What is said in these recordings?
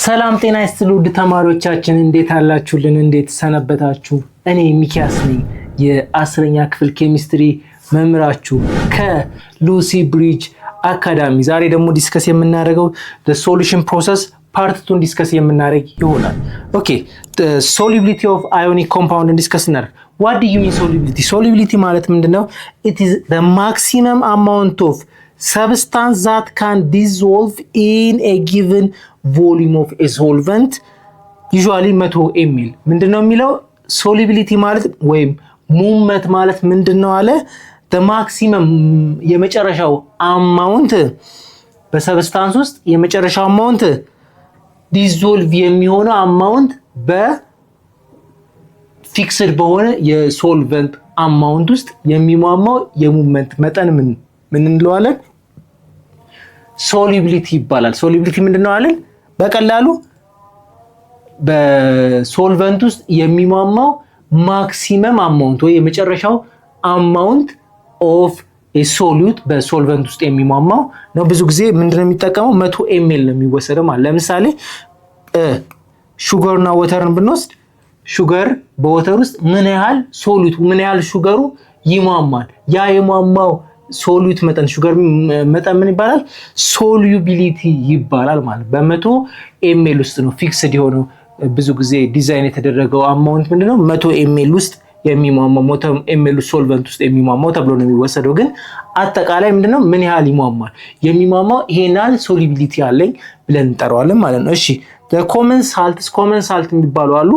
ሰላም ጤና ይስጥልኝ ውድ ተማሪዎቻችን እንዴት አላችሁልን? እንዴት ሰነበታችሁ? እኔ ሚኪያስ ነኝ የ10ኛ ክፍል ኬሚስትሪ መምህራችሁ ከሉሲ ብሪጅ አካዳሚ። ዛሬ ደግሞ ዲስከስ የምናደርገው the solution process part 2 ዲስከስ የምናደርግ ይሆናል። ኦኬ solubility of ionic compound ዲስከስ እናደርግ። what do you mean solubility? solubility ማለት ምንድነው? it is the maximum amount of substance that can dissolve in a given volume of a solvent usually 100 ml ምንድነው የሚለው solubility ማለት ወይም movement ማለት ምንድነው አለ the maximum የመጨረሻው amount በሰብስታንስ ውስጥ የመጨረሻው amount dissolve የሚሆነው amount በፊክስድ በሆነ የሶልቨንት amount ውስጥ የሚሟሟው የሙቭመንት መጠን ምን እንለዋለን? ሶሉቢሊቲ ይባላል። ሶሉቢሊቲ ምንድነው አለን? በቀላሉ በሶልቨንት ውስጥ የሚሟሟው ማክሲመም አማውንት ወይ የመጨረሻው አማውንት ኦፍ ኤ ሶሉት በሶልቨንት ውስጥ የሚሟሟው ነው። ብዙ ጊዜ ምንድነው የሚጠቀመው 100 ml ነው የሚወሰደው ማለት። ለምሳሌ ሹገርና ወተርን ብንወስድ ሹገር በወተር ውስጥ ምን ያህል ሶሉት ምን ያህል ሹገሩ ይሟሟል? ያ የሟሟው ሶሉት መጠን ሹገር መጠን ምን ይባላል? ሶሉቢሊቲ ይባላል ማለት። በ100 ml ውስጥ ነው ፊክስድ የሆነው ብዙ ጊዜ ዲዛይን የተደረገው አማውንት ምንድነው 100 ml ውስጥ የሚሟሟው 100 ml ሶልቨንት ውስጥ የሚሟሟው ተብሎ ነው የሚወሰደው። ግን አጠቃላይ ምንድነው ምን ያህል ይሟሟል? የሚሟሟው ይሄናል ሶሉቢሊቲ አለኝ ብለን እንጠራዋለን ማለት ነው። እሺ ኮመን ሳልት የሚባሉ አሉ።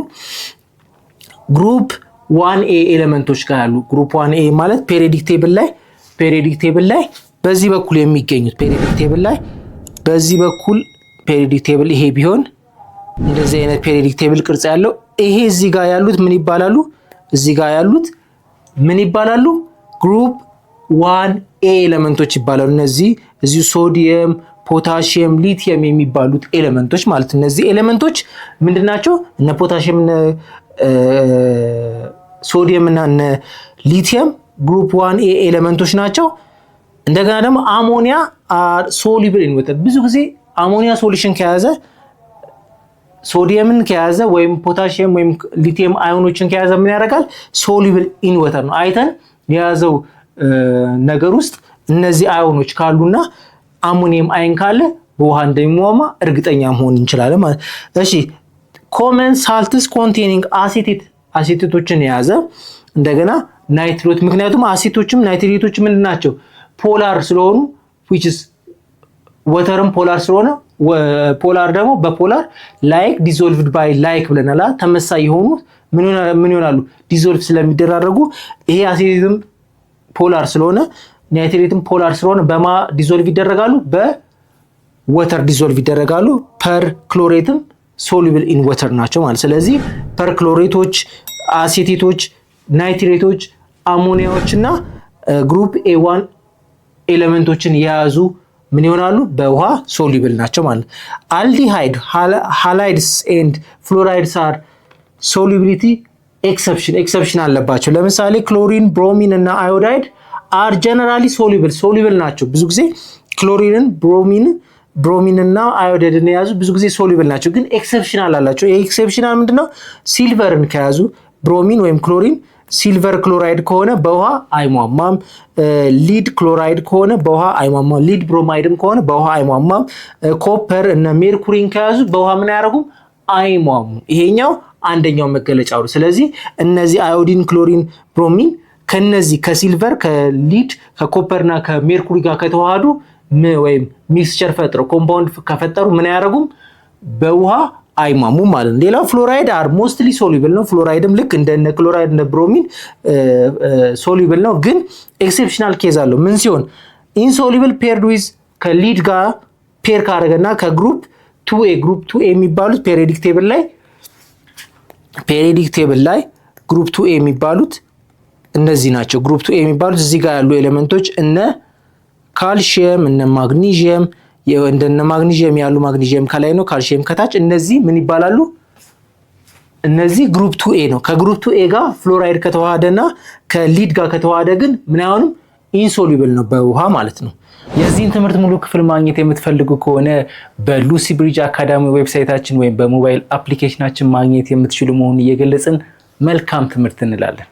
ግሩፕ 1A ኤሌመንቶች ጋር ያሉ ግሩፕ 1A ማለት ፔሪዮዲክ ቴብል ላይ በዚህ በኩል የሚገኙት ፔሪዮዲክ ቴብል ላይ በዚህ በኩል ፔሪዮዲክ ቴብል ይሄ ቢሆን እንደዚህ አይነት ፔሪዮዲክ ቴብል ቅርጽ ያለው ይሄ እዚህ ጋር ያሉት ምን ይባላሉ? እዚህ ጋር ያሉት ምን ይባላሉ? ግሩፕ 1A ኤሌመንቶች ይባላሉ። እዚህ ሶዲየም፣ ፖታሺየም፣ ሊቲየም የሚባሉት ኤሌመንቶች ማለት እነዚህ ኤሌመንቶች ምንድናቸው? እነ ፖታሺየም ሶዲየም እና እነ ሊቲየም ግሩፕ 1A ኤሌመንቶች ናቸው። እንደገና ደግሞ አሞኒያ ሶሉብል ኢን ወተር። ብዙ ጊዜ አሞኒያ ሶሉሽን ከያዘ ሶዲየምን ከያዘ ወይም ፖታሺየም ወይም ሊቲየም አዮኖችን ከያዘ ምን ያደርጋል? ሶሉብል ኢን ወተር ነው። አይተን የያዘው ነገር ውስጥ እነዚህ አዮኖች ካሉና አሞኒየም አይን ካለ በውሃ እንደሚሟሟ እርግጠኛ መሆን እንችላለን ማለት። እሺ ኮመን ሳልትስ ኮንቴኒንግ አሴቴቶችን የያዘ እንደገና ናይትሬት። ምክንያቱም አሴቶችም ናይትሬቶችም ምንድናቸው? ፖላር ስለሆኑ which is ወተርም ፖላር ስለሆነ ፖላር ደግሞ በፖላር ላይክ ዲዞልቭድ ባይ ላይክ ብለናል። ተመሳሳይ የሆኑ ምን ይሆናሉ? ዲዞልቭ ስለሚደራረጉ ይሄ አሴትም ፖላር ስለሆነ ናይትሬትም ፖላር ስለሆነ በማ ዲዞልቭ ይደረጋሉ? በወተር ዲዞልቭ ይደረጋሉ። ፐር ክሎሬትም ሶሉብል ኢን ወተር ናቸው ማለት። ስለዚህ ፐር ክሎሬቶች፣ አሴቴቶች፣ ናይትሬቶች፣ አሞኒያዎችና ግሩፕ A1 ኤሌመንቶችን የያዙ ምን ይሆናሉ? በውሃ ሶሉብል ናቸው ማለት። አልዲሃይድ ሃላይድስ ኤንድ ፍሎራይድስ አር ሶሉቢሊቲ ኤክሰፕሽን አለባቸው። ለምሳሌ ክሎሪን፣ ብሮሚን እና አዮዳይድ አር ጀነራሊ ሶሉብል ናቸው። ብዙ ጊዜ ክሎሪንን፣ ብሮሚን እና አዮዳይድን የያዙ ብዙ ጊዜ ሶሉብል ናቸው። ግን ኤክሰፕሽናል አላቸው። ይሄ ኤክሰፕሽናል ምንድነው? ሲልቨርን ከያዙ ብሮሚን ወይም ክሎሪን ሲልቨር ክሎራይድ ከሆነ በውሃ አይሟሟም። ሊድ ክሎራይድ ከሆነ በውሃ አይሟሟም። ሊድ ብሮማይድም ከሆነ በውሃ አይሟሟም። ኮፐር እና ሜርኩሪን ከያዙ በውሃ ምን አያደርጉም? አይሟሙም። ይሄኛው አንደኛው መገለጫው ነው። ስለዚህ እነዚህ አዮዲን፣ ክሎሪን፣ ብሮሚን ከነዚህ ከሲልቨር፣ ከሊድ፣ ከኮፐርና ከሜርኩሪ ጋር ከተዋሃዱ ወይም ሚክስቸር ፈጥረው ኮምፓውንድ ከፈጠሩ ምን አያደርጉም? በውሃ አይሟሙም ማለት ነው። ሌላው ፍሎራይድ አር ሞስትሊ ሶሉብል ነው። ፍሎራይድም ልክ እንደነ ክሎራይድ እና ብሮሚን ሶሉብል ነው። ግን ኤክሴፕሽናል ኬዝ አለው። ምን ሲሆን? ኢንሶሉብል ፔርድ ዊዝ ከሊድ ጋር ፔር ካደረገና ከግሩፕ 2A የሚባሉት ፔሪዮዲክ ቴብል ላይ ግሩፕ 2A የሚባሉት እነዚህ ናቸው። ግሩፕ 2A የሚባሉት እዚህ ጋር ያሉ ኤሌመንቶች እነ ካልሺየም፣ እነ ማግኒዥየም እንደነ ማግኒዥየም ያሉ ማግኒዥየም ከላይ ነው፣ ካልሺየም ከታች። እነዚህ ምን ይባላሉ? እነዚህ ግሩፕ 2A ነው። ከግሩፕ 2A ጋር ፍሎራይድ ከተዋሃደና ከሊድ ጋር ከተዋሃደ ግን ምን አይሆንም? ኢንሶሉብል ነው በውሃ ማለት ነው። የዚህን ትምህርት ሙሉ ክፍል ማግኘት የምትፈልጉ ከሆነ በሉሲ ብሪጅ አካዳሚ ዌብሳይታችን ወይም በሞባይል አፕሊኬሽናችን ማግኘት የምትችሉ መሆኑን እየገለጽን መልካም ትምህርት እንላለን።